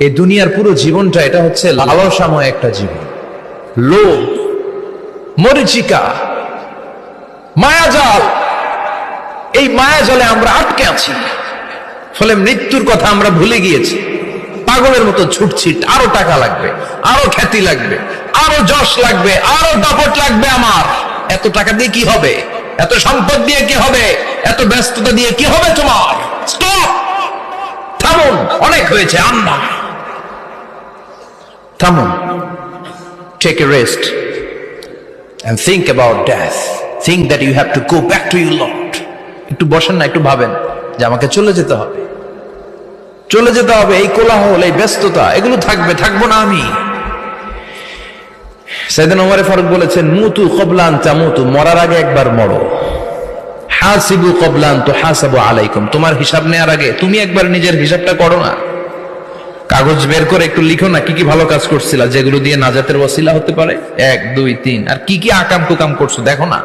এই দুনিয়ার পুরো জীবনটা এটা হচ্ছে লালসাময় একটা জীবন, লোভ, মরিচিকা, মায়াজাল। এই মায়াজালে আমরা আটকে আছি, ফলে মৃত্যুর কথা আমরা ভুলে গিয়েছি। পাগলের মতো ছুটছি, আরো টাকা লাগবে, আরো খ্যাতি লাগবে, আরো যশ লাগবে, আরো দাপট লাগবে। আমার এত টাকা দিয়ে কি হবে? এত সম্পদ দিয়ে কি হবে? এত ব্যস্ততা দিয়ে কি হবে তোমার? স্টপ, থামুন, অনেক হয়েছে। আন্না, থামুন, take a rest and think about death. Think that you have to go back to your Lord. একটু বসেন না, একটু ভাবেন যে আমাকে চলে যেতে হবে, চলে যেতে হবে। এই কোলাহল, এই ব্যস্ততা, এগুলো থাকবে, থাকবো না আমি। সাইয়েদনা ওমর ফারুক বলেছেন, মুতু ক্বাবলা আন তামুতু, মরার আগে একবার মরো। হাসিবু ক্বাবলা আন তুহাসাবু আলাইকুম, তোমার হিসাব নেওয়ার আগে তুমি একবার নিজের হিসাবটা করো না। কাগজ বের করে একটু লিখো না, কি কি ভালো কাজ করছিলা, যেগুলো দিয়ে নাজাতের ওসিলা হতে পারে। 1 2 3, আর কি কি আকাম কুকাম করছো দেখো না।